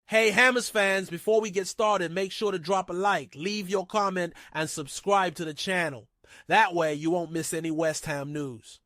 Hey Hammers fans, before we get started, make sure to drop a like, leave your comment, and subscribe to the channel. That way you won't miss any West Ham news.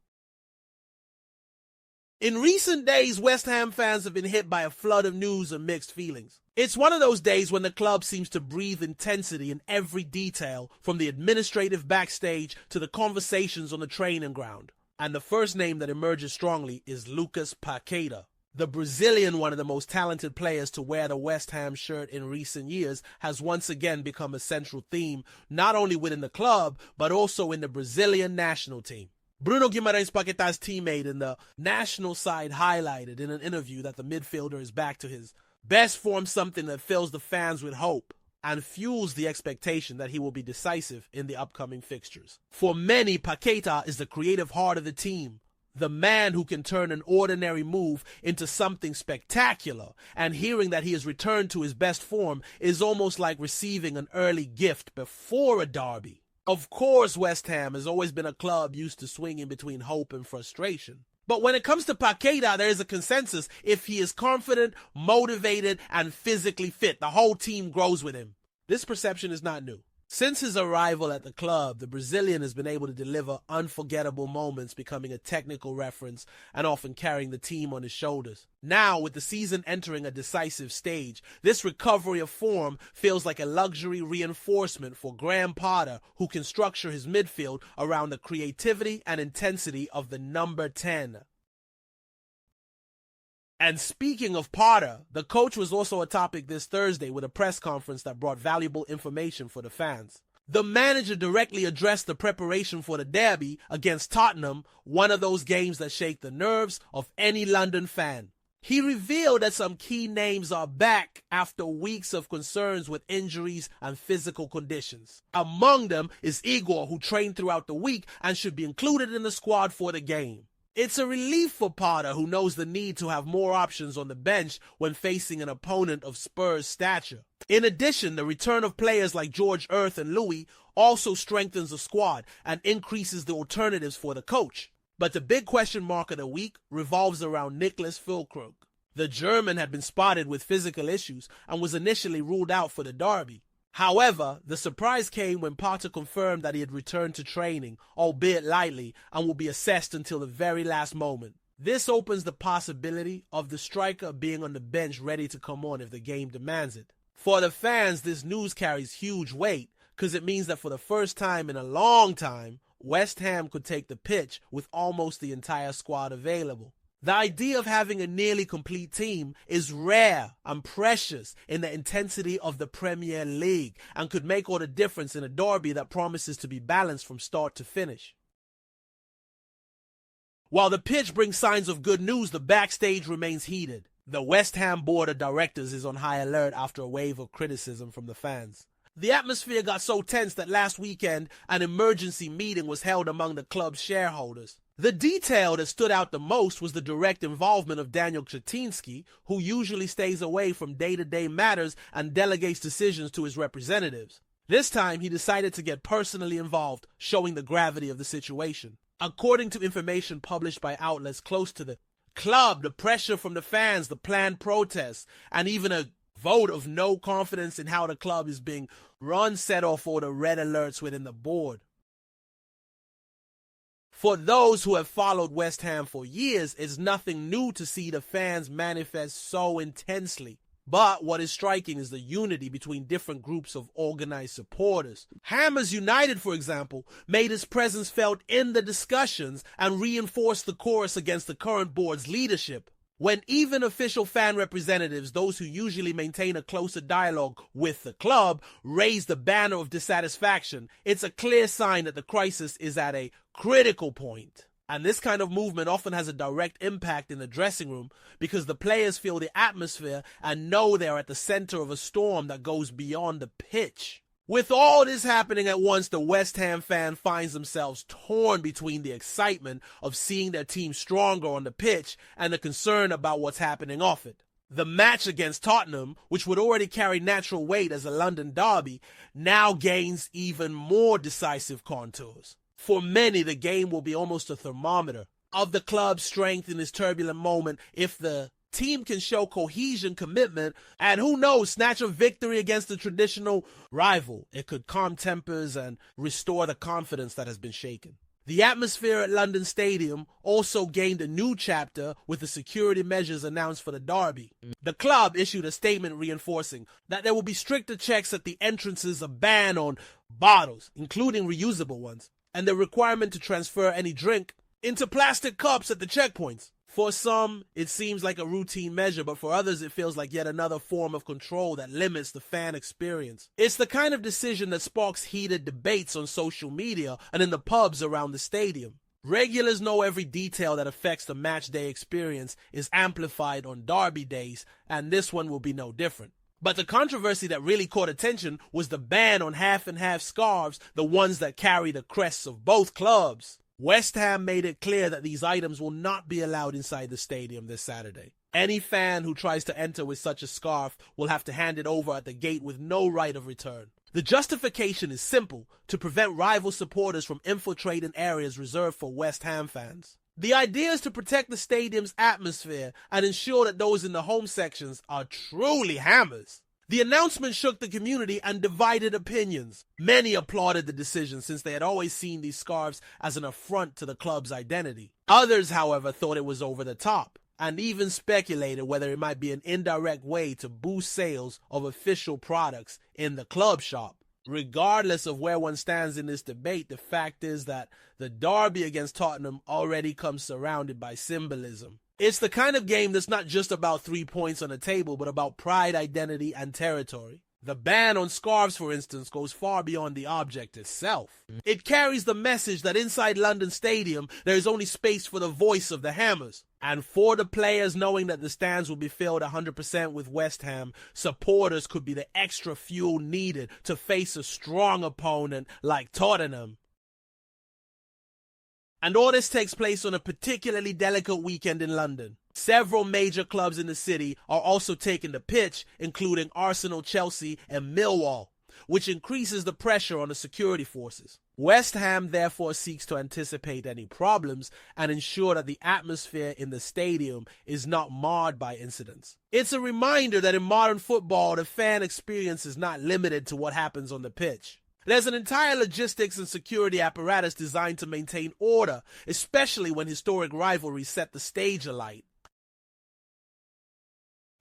In recent days, West Ham fans have been hit by a flood of news and mixed feelings. It's one of those days when the club seems to breathe intensity in every detail, from the administrative backstage to the conversations on the training ground. And the first name that emerges strongly is Lucas Paqueta. The Brazilian, one of the most talented players to wear the West Ham shirt in recent years, has once again become a central theme, not only within the club, but also in the Brazilian national team. Bruno Guimarães Paqueta's teammate in the national side highlighted in an interview that the midfielder is back to his best form, something that fills the fans with hope and fuels the expectation that he will be decisive in the upcoming fixtures. For many, Paqueta is the creative heart of the team, the man who can turn an ordinary move into something spectacular, and hearing that he has returned to his best form is almost like receiving an early gift before a derby. Of course, West Ham has always been a club used to swinging between hope and frustration. But when it comes to Paqueta, there is a consensus: if he is confident, motivated, and physically fit, the whole team grows with him. This perception is not new. Since his arrival at the club, the Brazilian has been able to deliver unforgettable moments, becoming a technical reference and often carrying the team on his shoulders. Now, with the season entering a decisive stage, this recovery of form feels like a luxury reinforcement for Graham Potter, who can structure his midfield around the creativity and intensity of the number 10. And speaking of Potter, the coach was also a topic this Thursday with a press conference that brought valuable information for the fans. The manager directly addressed the preparation for the derby against Tottenham, one of those games that shake the nerves of any London fan. He revealed that some key names are back after weeks of concerns with injuries and physical conditions. Among them is Igor, who trained throughout the week and should be included in the squad for the game. It's a relief for Potter, who knows the need to have more options on the bench when facing an opponent of Spurs' stature. In addition, the return of players like George Earth and Louis also strengthens the squad and increases the alternatives for the coach. But the big question mark of the week revolves around Niklas Füllkrug. The German had been spotted with physical issues and was initially ruled out for the derby. However, the surprise came when Potter confirmed that he had returned to training, albeit lightly, and will be assessed until the very last moment. This opens the possibility of the striker being on the bench ready to come on if the game demands it. For the fans, this news carries huge weight, because it means that for the first time in a long time, West Ham could take the pitch with almost the entire squad available. The idea of having a nearly complete team is rare and precious in the intensity of the Premier League, and could make all the difference in a derby that promises to be balanced from start to finish. While the pitch brings signs of good news, the backstage remains heated. The West Ham board of directors is on high alert after a wave of criticism from the fans. The atmosphere got so tense that last weekend an emergency meeting was held among the club's shareholders. The detail that stood out the most was the direct involvement of Daniel Kretinsky, who usually stays away from day-to-day matters and delegates decisions to his representatives. This time, he decided to get personally involved, showing the gravity of the situation. According to information published by outlets close to the club, the pressure from the fans, the planned protests, and even a vote of no confidence in how the club is being run set off all the red alerts within the board. For those who have followed West Ham for years, it's nothing new to see the fans manifest so intensely. But what is striking is the unity between different groups of organized supporters. Hammers United, for example, made its presence felt in the discussions and reinforced the chorus against the current board's leadership. When even official fan representatives, those who usually maintain a closer dialogue with the club, raise the banner of dissatisfaction, it's a clear sign that the crisis is at a critical point. And this kind of movement often has a direct impact in the dressing room, because the players feel the atmosphere and know they're at the center of a storm that goes beyond the pitch. With all this happening at once, the West Ham fan finds themselves torn between the excitement of seeing their team stronger on the pitch and the concern about what's happening off it. The match against Tottenham, which would already carry natural weight as a London derby, now gains even more decisive contours. For many, the game will be almost a thermometer of the club's strength in this turbulent moment. If the team can show cohesion, commitment, and who knows, snatch a victory against the traditional rival. It could calm tempers and restore the confidence that has been shaken. The atmosphere at London Stadium also gained a new chapter with the security measures announced for the derby. The club issued a statement reinforcing that there will be stricter checks at the entrances, a ban on bottles, including reusable ones, and the requirement to transfer any drink into plastic cups at the checkpoints. For some, it seems like a routine measure, but for others, it feels like yet another form of control that limits the fan experience. It's the kind of decision that sparks heated debates on social media and in the pubs around the stadium. Regulars know every detail that affects the match day experience is amplified on derby days, and this one will be no different. But the controversy that really caught attention was the ban on half-and-half scarves, the ones that carry the crests of both clubs. West Ham made it clear that these items will not be allowed inside the stadium this Saturday. Any fan who tries to enter with such a scarf will have to hand it over at the gate with no right of return. The justification is simple: to prevent rival supporters from infiltrating areas reserved for West Ham fans. The idea is to protect the stadium's atmosphere and ensure that those in the home sections are truly Hammers. The announcement shook the community and divided opinions. Many applauded the decision since they had always seen these scarves as an affront to the club's identity. Others, however, thought it was over the top and even speculated whether it might be an indirect way to boost sales of official products in the club shop. Regardless of where one stands in this debate, the fact is that the derby against Tottenham already comes surrounded by symbolism. It's the kind of game that's not just about 3 points on a table, but about pride, identity, and territory. The ban on scarves, for instance, goes far beyond the object itself. It carries the message that inside London Stadium, there is only space for the voice of the Hammers. And for the players, knowing that the stands will be filled 100% with West Ham, supporters could be the extra fuel needed to face a strong opponent like Tottenham. And all this takes place on a particularly delicate weekend in London. Several major clubs in the city are also taking the pitch, including Arsenal, Chelsea, and Millwall, which increases the pressure on the security forces. West Ham therefore seeks to anticipate any problems and ensure that the atmosphere in the stadium is not marred by incidents. It's a reminder that in modern football, the fan experience is not limited to what happens on the pitch. There's an entire logistics and security apparatus designed to maintain order, especially when historic rivalries set the stage alight.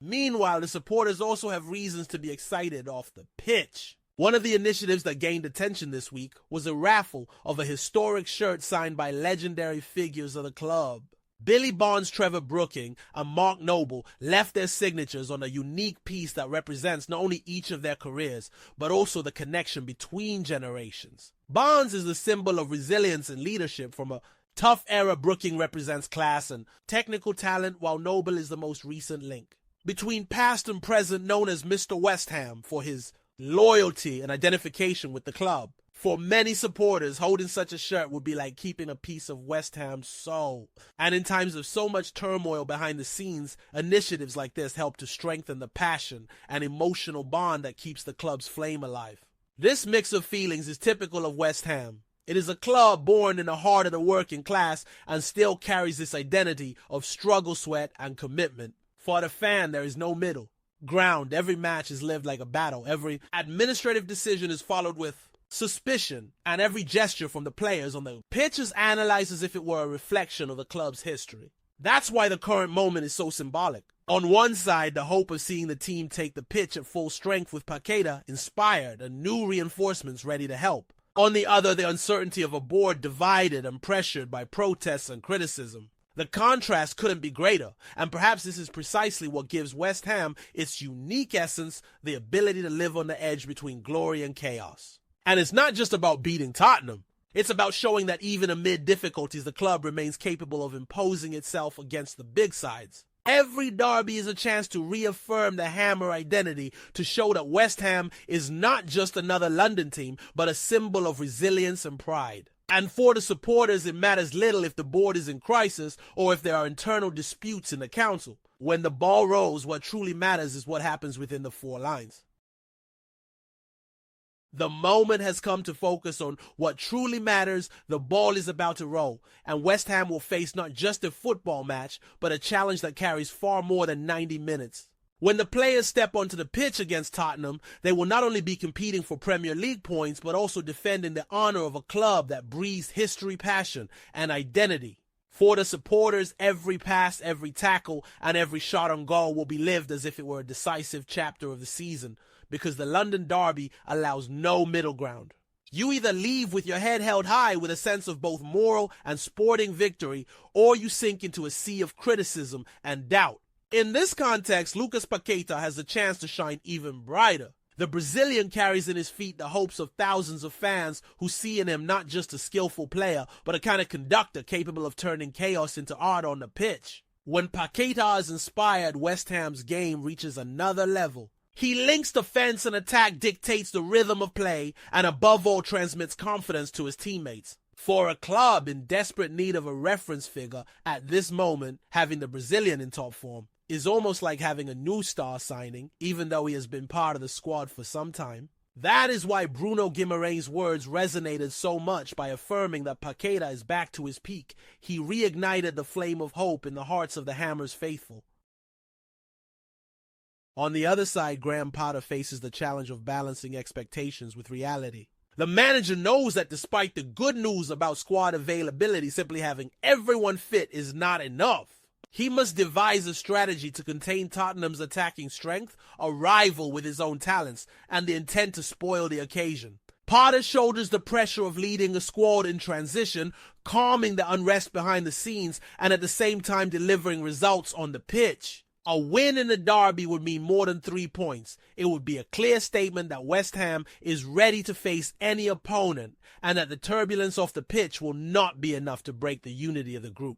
Meanwhile, the supporters also have reasons to be excited off the pitch. One of the initiatives that gained attention this week was a raffle of a historic shirt signed by legendary figures of the club. Billy Bonds, Trevor Brooking, and Mark Noble left their signatures on a unique piece that represents not only each of their careers, but also the connection between generations. Bonds is the symbol of resilience and leadership from a tough era. Brooking represents class and technical talent, while Noble is the most recent link between past and present, known as Mr. West Ham for his loyalty and identification with the club. For many supporters, holding such a shirt would be like keeping a piece of West Ham's soul. And in times of so much turmoil behind the scenes, initiatives like this help to strengthen the passion and emotional bond that keeps the club's flame alive. This mix of feelings is typical of West Ham. It is a club born in the heart of the working class and still carries this identity of struggle, sweat, and commitment. For the fan, there is no middle ground. Every match is lived like a battle. Every administrative decision is followed with suspicion, and every gesture from the players on the pitch is analyzed as if it were a reflection of the club's history. That's why the current moment is so symbolic. On one side, the hope of seeing the team take the pitch at full strength with Paqueta inspired and new reinforcements ready to help. On the other, the uncertainty of a board divided and pressured by protests and criticism. The contrast couldn't be greater, and perhaps this is precisely what gives West Ham its unique essence, the ability to live on the edge between glory and chaos. And it's not just about beating Tottenham. It's about showing that even amid difficulties, the club remains capable of imposing itself against the big sides. Every derby is a chance to reaffirm the Hammer identity, to show that West Ham is not just another London team, but a symbol of resilience and pride. And for the supporters, it matters little if the board is in crisis or if there are internal disputes in the council. When the ball rolls, what truly matters is what happens within the four lines. The moment has come to focus on what truly matters. The ball is about to roll, and West Ham will face not just a football match, but a challenge that carries far more than 90 minutes. When the players step onto the pitch against Tottenham, they will not only be competing for Premier League points, but also defending the honor of a club that breathes history, passion, and identity. For the supporters, every pass, every tackle, and every shot on goal will be lived as if it were a decisive chapter of the season, because the London derby allows no middle ground. You either leave with your head held high with a sense of both moral and sporting victory, or you sink into a sea of criticism and doubt. In this context, Lucas Paqueta has the chance to shine even brighter. The Brazilian carries in his feet the hopes of thousands of fans who see in him not just a skillful player, but a kind of conductor capable of turning chaos into art on the pitch. When Paqueta is inspired, West Ham's game reaches another level. He links defense and attack, dictates the rhythm of play, and above all transmits confidence to his teammates. For a club in desperate need of a reference figure at this moment, having the Brazilian in top form is almost like having a new star signing, even though he has been part of the squad for some time. That is why Bruno Guimarães' words resonated so much by affirming that Paqueta is back to his peak. He reignited the flame of hope in the hearts of the Hammers faithful. On the other side, Graham Potter faces the challenge of balancing expectations with reality. The manager knows that despite the good news about squad availability, simply having everyone fit is not enough. He must devise a strategy to contain Tottenham's attacking strength, a rival with his own talents, and the intent to spoil the occasion. Potter shoulders the pressure of leading a squad in transition, calming the unrest behind the scenes, and at the same time delivering results on the pitch. A win in the derby would mean more than 3 points. It would be a clear statement that West Ham is ready to face any opponent, and that the turbulence off the pitch will not be enough to break the unity of the group.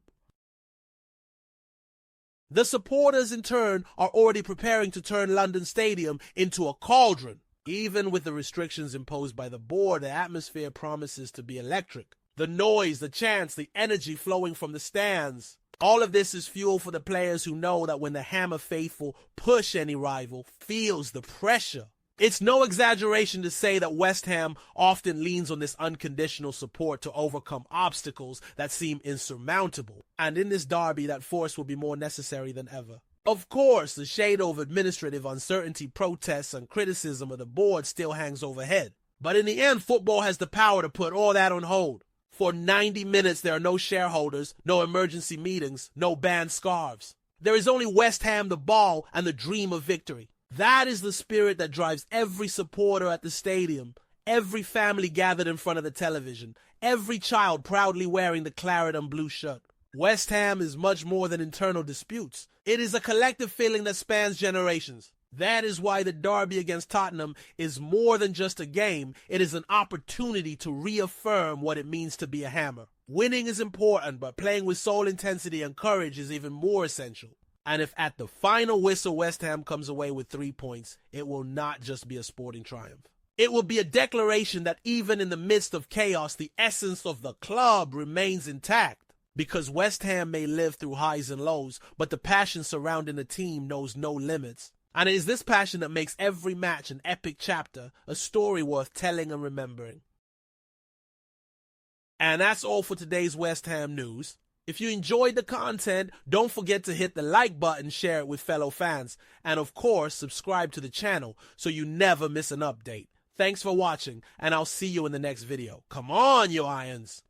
The supporters, in turn, are already preparing to turn London Stadium into a cauldron. Even with the restrictions imposed by the board, the atmosphere promises to be electric. The noise, the chants, the energy flowing from the stands. All of this is fuel for the players who know that when the Hammer faithful push any rival, feels the pressure. It's no exaggeration to say that West Ham often leans on this unconditional support to overcome obstacles that seem insurmountable. And in this derby, that force will be more necessary than ever. Of course, the shade of administrative uncertainty, protests, and criticism of the board still hangs overhead. But in the end, football has the power to put all that on hold. For 90 minutes, there are no shareholders, no emergency meetings, no banned scarves. There is only West Ham, the ball, and the dream of victory. That is the spirit that drives every supporter at the stadium, every family gathered in front of the television, every child proudly wearing the claret and blue shirt. West Ham is much more than internal disputes. It is a collective feeling that spans generations. That is why the derby against Tottenham is more than just a game. It is an opportunity to reaffirm what it means to be a Hammer. Winning is important, but playing with soul, intensity, and courage is even more essential. And if at the final whistle West Ham comes away with 3 points, it will not just be a sporting triumph. It will be a declaration that even in the midst of chaos, the essence of the club remains intact. Because West Ham may live through highs and lows, but the passion surrounding the team knows no limits. And it is this passion that makes every match an epic chapter, a story worth telling and remembering. And that's all for today's West Ham news. If you enjoyed the content, don't forget to hit the like button, share it with fellow fans, and of course, subscribe to the channel so you never miss an update. Thanks for watching, and I'll see you in the next video. Come on, you Irons!